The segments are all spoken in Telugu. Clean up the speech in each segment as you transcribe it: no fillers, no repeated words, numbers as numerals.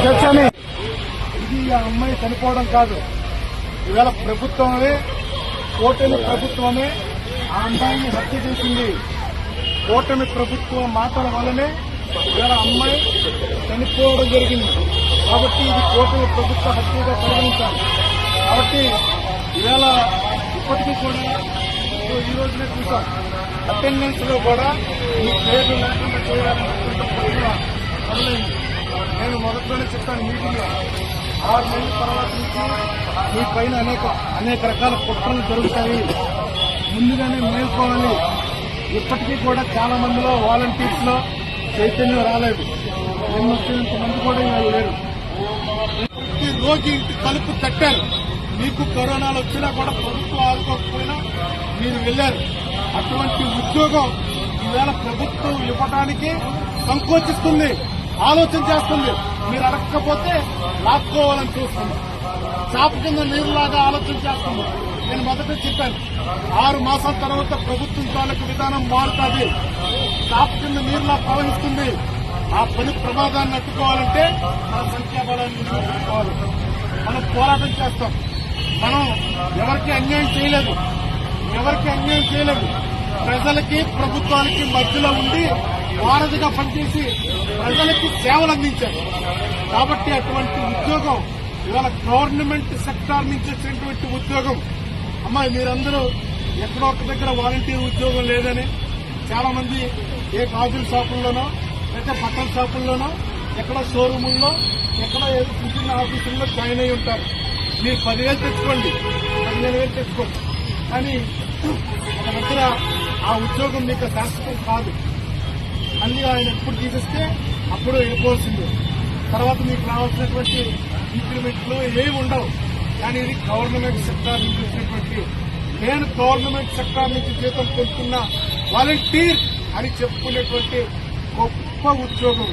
ఇది ఆ అమ్మాయి చనిపోవడం కాదు. ఇవాళ ప్రభుత్వమే, కూటమి ప్రభుత్వమే ఆ అమ్మాయిని హత్య చేసింది. కూటమి ప్రభుత్వం మాటల వల్లనే ఇవాళ అమ్మాయి చనిపోవడం జరిగింది. కాబట్టి ఇది కూటమి ప్రభుత్వ హత్యగా పరిగణించాలి. కాబట్టి ఇవాళ ఇప్పటికీ కూడా ఈ రోజునే చూసాం, అటెండెన్స్ లో కూడా ఈ పేర్లు లేకుండా చేయాలని మొదలైంది. నేను మొదట్లోనే చెప్పాను మీటింగ్ లో, 6 నెలల తర్వాత నుంచి మీ పైన అనేక రకాల కుట్రలు జరుగుతాయి, ముందుగానే మేల్కోవాలి. ఇప్పటికీ కూడా చాలా మందిలో వాలంటీర్స్ లో చైతన్యం రాలేదు. నిన్న వచ్చినంత మంది కూడా ఇవాళ లేరు. ప్రతి రోగి ఇంటి తలుపు తట్టారు. మీకు కరోనాలు వచ్చినా కూడా ప్రభుత్వం ఆదుకోకపోయినా మీరు వెళ్లారు. అటువంటి ఉద్యోగం ఈవేళ ప్రభుత్వం ఇవ్వడానికి సంకోచిస్తుంది, ఆలోచన చేస్తుంది. మీరు అడగకపోతే లాక్కోవాలని చూస్తుంది. చాప కింద నీరులాగా ఆలోచన చేస్తుంది. నేను మొదట చెప్పాను, 6 మాసాల తర్వాత ప్రభుత్వం తాలూకు విధానం మారుతుంది. చాప కింద నీరులా ప్రవహిస్తుంది. ఆ పని ప్రమాదాన్ని అడ్డుకోవాలంటే మన సంఖ్యాబలాన్ని నిరూపించుకోవాలి. మనం పోరాటం చేస్తాం. మనం ఎవరికి అన్యాయం చేయలేదు. ప్రజలకి ప్రభుత్వానికి మధ్యలో ఉండి వారధిగా పనిచేసి ప్రజలకి సేవలు అందించారు. కాబట్టి అటువంటి ఉద్యోగం ఇవాళ గవర్నమెంట్ సెక్టార్ నుంచి వచ్చినటువంటి ఉద్యోగం. అమ్మాయి మీరందరూ ఎక్కడో ఒక దగ్గర వాలంటీర్ ఉద్యోగం లేదని చాలా మంది ఏ గాజుల షాపుల్లోనో లేకపోతే బట్టల షాపుల్లోనో ఎక్కడో షోరూముల్లో ఎక్కడో ఏదో చిన్న ఆఫీసుల్లో జాయిన్ అయి ఉంటారు. మీరు 10,000 తెచ్చుకోండి, 15,000 తెచ్చుకోండి, కానీ ఒక దగ్గర ఆ ఉద్యోగం మీకు శాశ్వతం కాదు. మళ్ళీ ఆయన ఎప్పుడు తీసేస్తే అప్పుడు వెళ్ళిపోవాల్సిందే. తర్వాత మీకు రావాల్సినటువంటి ఇంక్రిమెంట్లు ఏమి ఉండవు. కానీ ఇది గవర్నమెంట్ సెక్టార్ నుంచి వచ్చినటువంటి, నేను గవర్నమెంట్ సెక్టార్ నుంచి జీతం పొందుతున్న వాలంటీర్ అని చెప్పుకునేటువంటి గొప్ప ఉద్యోగం.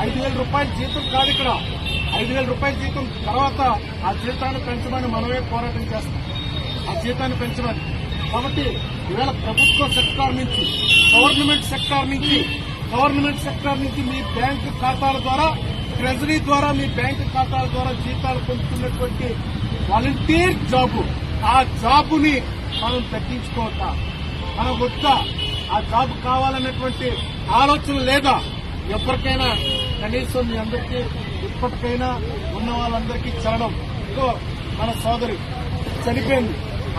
5,000 రూపాయల జీతం కాదు ఇక్కడ. 5,000 రూపాయల జీతం తర్వాత ఆ జీతాన్ని పెంచమని మనమే పోరాటం చేస్తాం. ఆ జీతాన్ని పెంచమని. కాబట్టి ఇవాళ ప్రభుత్వ సెక్టార్ నుంచి, గవర్నమెంట్ సెక్టార్ నుంచి మీ బ్యాంకు ఖాతాల ద్వారా, ట్రెజరీ ద్వారా, మీ బ్యాంకు ఖాతాల ద్వారా జీతాలు పొందుతున్నటువంటి వాలంటీర్ జాబు, ఆ జాబుని మనం తగ్గించుకోవద్దా? మనం వద్దా? ఆ జాబు కావాలన్నటువంటి ఆలోచన లేదా? ఎవరికైనా కనీసం మీ అందరికీ ఇప్పటికైనా ఉన్న వాళ్ళందరికీ చరణం. ఇంకో మన సోదరి చనిపోయింది.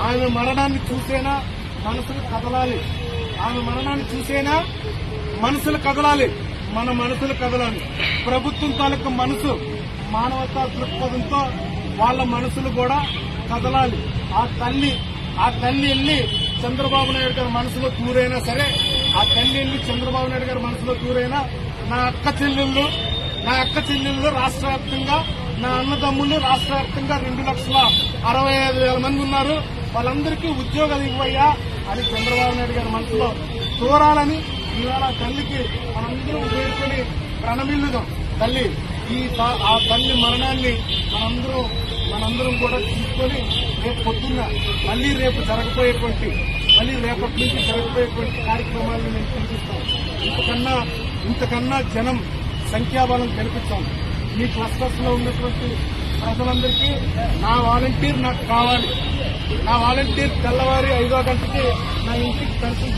ఆమె మరణాన్ని చూసేనా మనసులు కదలాలి. మన మనసులు కదలాలి. ప్రభుత్వం తాలూకు మనసు మానవతా దృక్పథంతో వాళ్ళ మనసులు కూడా కదలాలి. ఆ తల్లి వెళ్లి చంద్రబాబు నాయుడు గారి మనసులో దూరైనా సరే, నా అక్క చెల్లెళ్ళు రాష్ట్ర వ్యాప్తంగా, నా అన్నదమ్ములు రాష్ట్ర వ్యాప్తంగా 2,65,000 మంది ఉన్నారు. వాళ్ళందరికీ ఉద్యోగాలు ఇవ్వయ్యా అని చంద్రబాబు నాయుడు గారి మనసులో దూరాలని ఇవాళ తల్లికి మనందరూ వేడుకొని ప్రణమిల్లుదాం. ఆ తల్లి మరణాన్ని మనందరం కూడా తీసుకొని రేపు పొద్దున్న మళ్లీ రేపటి నుంచి జరగబోయేటువంటి కార్యక్రమాలను నేను చూపిస్తాను. ఇంతకన్నా జనం సంఖ్యాబలం కల్పిస్తాం. మీ క్లస్టర్స్ లో ఉన్నటువంటి ప్రజలందరికీ నా వాలంటీర్ నాకు కావాలి. నా వాలంటీర్ తెల్లవారి 5వ గంటకి నా ఇంటికి దర్శనం